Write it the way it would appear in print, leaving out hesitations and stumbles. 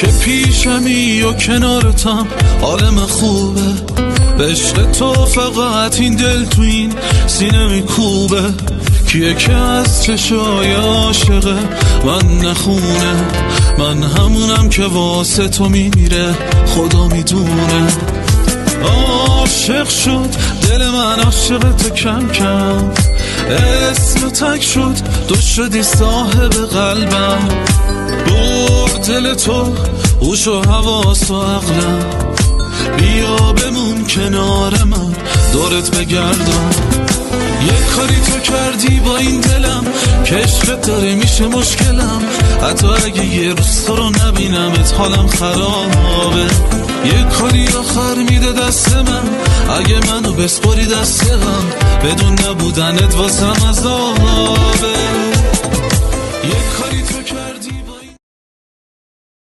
که پیشمی و کنارتم حالم خوبه. به عشق تو فقط این دل تو این سینه میکوبه. کیه که از چشای عاشقه من نخونه؟ من همونم که واسه تو میمیره، خدا میدونه. عاشق شد دل من، عاشق تو کم کم، اسم تک شد تو شدی صاحب قلبم. برد دل تو هوش و حواس و عقلم، بیا بمون کنار من دورت بگردم. یه کاری تو کردی با این دلم که عشقت داره میشه مشکلم. حتی اگه یه روز تو رو نبینمت حالم خرابه. یه کاری آخر میده دست من اگه منو بسپاری دست غم، بدون نبودنت واسم عذابه. یه کاری